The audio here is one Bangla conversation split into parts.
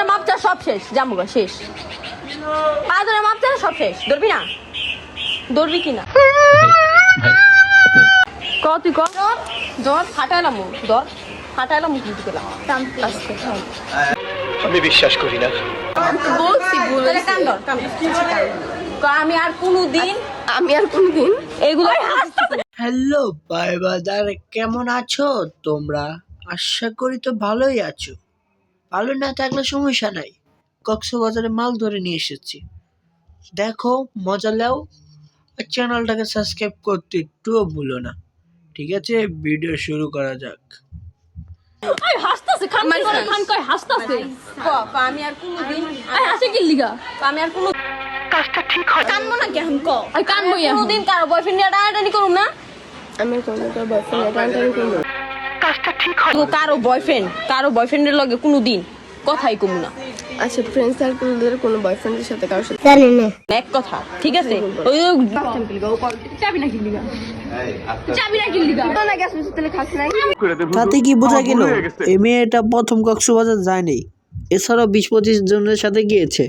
ধরে মাপ চা সব শেষ, জামুগা শেষ। পা ধরে মাপ চা সব শেষ, ধরবি না? ধরবি কিনা ক, তুই ক। ধর ফাটাইলাম, ধর ফাটাইলাম, কিন্তু পেলাম। আমি বিশ্বাস করি না। বলছি কান ধর, আমি আর কোনোদিন এগুলো। হ্যালো ভাই বাজার, কেমন আছো তোমরা? আশা করি তো ভালোই আছো। ভালো না থাকলে সমস্যা নাই, কক্সবাজারে মাল ধরে নিয়ে এসেছি, দেখো মজা লাও। আর চ্যানেলটাকে সাবস্ক্রাইব করতে একটুও ভুলো না। ঠিক আছে, ভিডিও শুরু করা যাক। হাসতাছে খান করে, খান কয় হাসতাছে। আমি আর কোনোদিন হাসে কি লিগা? আমি আর কোনো কাজটা ঠিক হয় কানবো না কেন ক? আমি কানবো কোনোদিন কারো বয়ফ্রেন্ড নিয়ে টানাটানি করুম না। আমি কোনো কারো বয়ফ্রেন্ড নিয়ে টানাটানি করব না। কাজটা ঠিক হয় কারো বয়ফ্রেন্ডের লগে কোনোদিন কথাই কমু না। আচ্ছা, ফ্রেন্ড সার্কেলদের কোনো বয়ফ্রেন্ডের সাথে কারোর সাথে জানি না এক কথা, ঠিক আছে? ওই চাবি না কি লিগা? চাবি না কি লিগা? তো না গ্যাস মিস্ত্রি খাস নাই। তাতে কি বোঝা গেল এই মেয়েটা প্রথম কক্সবাজার যায়নি, এছাড়াও 20-25 জনের সাথে গিয়েছে।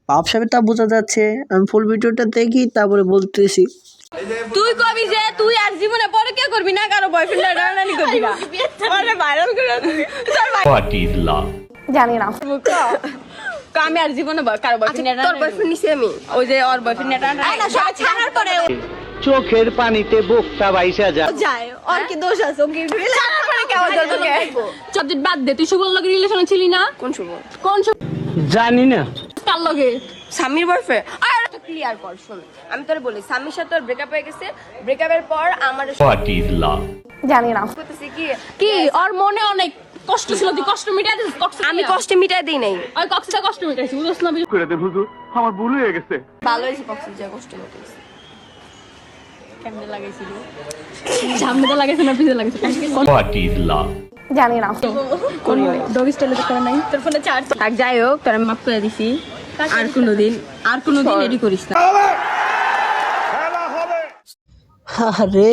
ভাবসাবে তা বোঝা যাচ্ছে। আমি ফুল ভিডিওটা দেখি তারপরে বলতেছি। তুই কবি যে তুই আর জীবনে পরে কে করবি না কারো বয়ফ্রেন্ড টানাটানি করবি না। আরে ভাইরাল করে দিবি। What is love? জানি না। আমি আর জীবনে কারো বয়ফ্রেন্ড তোর বয়ফ্রেন্ড নিছি আমি। ওই যে ওর বয়ফ্রেন্ড টানাটানি না সব ছাড়ার পরে চোখের পানিতে বোকটা বাইসা যায়। যায়। ওর কি দোষ আছে? ও কি ছাড়ার পরে কেমন তোকে সাবজেক্ট বাদ দে। তুই শুভর লগে রিলেশনে ছিলি না? কোন শুভ? কোন শুভ? জানি না। কার লগে? স্বামীর বয়ফ্রেন্ড। আর এটা ক্লিয়ার কর, শোন আমি তোরে বলি, স্বামীর সাথে তোর ব্রেকআপ হয়ে গেছে। ব্রেকআপের পর আমার হোয়াট ইজ লাভ? জানি না করতেছি কি ওর মনে অনেক কষ্ট ছিল, তুই কষ্ট মিটাই দিস। আমি কষ্ট মিটাই দেই নাই। ওই কষ্টটা কষ্ট মিটাইছি, বুঝছ না? করে দেন হুজুর, আমার ভুল হয়ে গেছে। ভালো হয়েছে কষ্ট যা কষ্ট মিটাইছি। কেমনে লাগাইছিল? সামনেটা লাগাইছে না পিছে লাগাইছে? What is love? জানি না। কোন ডগ স্টাইলে তো করে নাই তোর ফোনে চার্জ থাক। যাই হোক, তোর মাফ করে দিছি। আর কোনোদিন রেডি করিস না। আরে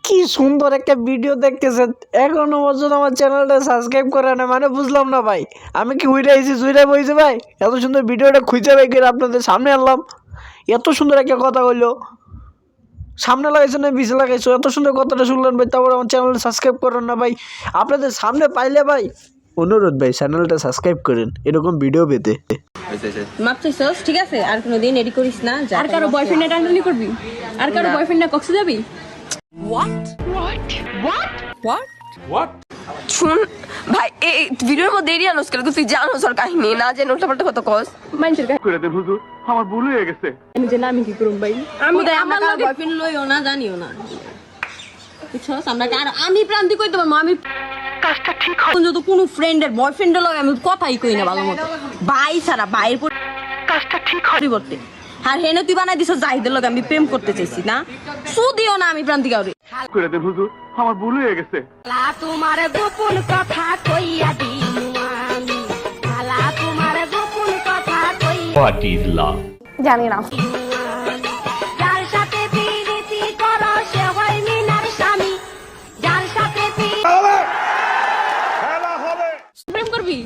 কি সুন্দর একটা ভিডিও দেখতেছেন, এখনো পর্যন্ত আমার চ্যানেলটা সাবস্ক্রাইব করে না, মানে বুঝলাম না ভাই। আমি কি উইরাইছি জুইরাই বইছি ভাই? এত সুন্দর ভিডিওটা খুঁজে বাই করে আপনাদের সামনে আনলাম। এত সুন্দর একটা কথা কইলো, সামনে লাগাইছো না পিছে লাগাইছো, এত সুন্দর কথাটা শুনলেন ভাই, তারপর আমার চ্যানেলটা সাবস্ক্রাইব করেন না ভাই। আপনাদের সামনে পাইলে ভাই অনুরোধ ভাই চ্যানেলটা সাবস্ক্রাইব করেন এরকম ভিডিও পেতে। মাপ চাইছস, ঠিক আছে? আর কোনোদিন রেডি করিস না। আর কারো বয়ফ্রেন্ড টানাটানি করবি? আর কারো বয়ফ্রেন্ড না কক্সে যাবি? শুন ভাই, এই ভিডিওর মধ্যে এরিয়া নস করে তুই জানোস ওর কাহিনী না জেনে উল্টাপাল্টা কথা কস। মানুষের কাছে করে দেন হুজুর, আমার ভুল হয়ে গেছে। আমি যে আমি কি করব ভাই? আমার কারো বয়ফ্রেন্ড লইও না, জানিও না, বুঝছস? আমি প্রান্তি কইতে পারবো, আমি কাজটা ঠিক হয় যত কোনো ফ্রেন্ডের বয়ফ্রেন্ডের লগে আমি কথাই কই না ভালো মতো। ভাই ছাড়া ভাইয়ের পর কাজটা ঠিক পরিবর্তে আর হেনে তুই বানাই দিছ জাহিদের লগে আমি প্রেম করতে চাইছি না, সুদিও না আমি প্রান্তি কাউরে। করে দেন হুজুর, আমার ভুল হয়ে গেছে। তোমার গোপন কথা কইয়া দিমু আমি, খালা তোমার গোপন কথা কইয়া হোয়াট ইজ লাভ? জানি না। যার সাথে প্রীতি করো সে হয় মিনার স্বামী, যার সাথে প্রেম করবি?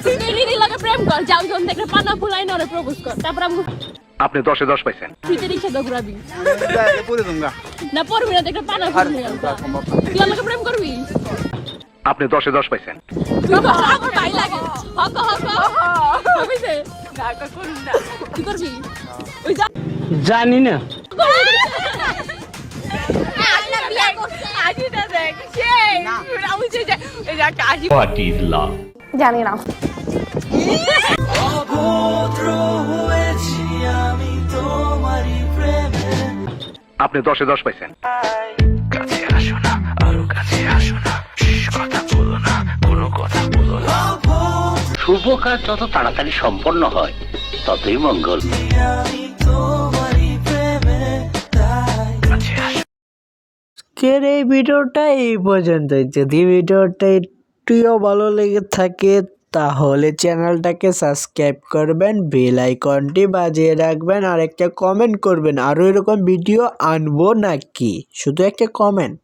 তুই রিদি লাগে প্রেম কর, যাও জন থেকে পানা ফুলাই নরে প্রপোজ কর, তারপর আমি আপনি 10-এ 10 পাইছেন। ফ্রিতে রিক্সা দা ঘুরাবি না, পড়বি না দেখে পানা ফুলাই। তুই আমাকে প্রেম করবি? আপনি 10-এ 10 পাইছেন। তুই তো আমার ভাই লাগে। হক হইছে গাকা করুন না। কি করবি? ওই যা জানি না। আজনা বিয়া করছে আজিটা দেখ সেই আমি যে এই একটা আজি। What is love? জানি না। আপনি 10-এ 10 পাইছেন। শুভ কাজ যত তাড়াতাড়ি সম্পন্ন হয় ততই মঙ্গল। আজকের এই ভিডিওটা এই পর্যন্তই। যদি ভিডিওটা একটুও ভালো লেগে থাকে তাহলে চ্যানেলটাকে সাবস্ক্রাইব করবেন, বেল আইকনটি বাজিয়ে রাখবেন, আর একটা কমেন্ট করবেন আরও এরকম ভিডিও আনবো নাকি, শুধু একটা কমেন্ট।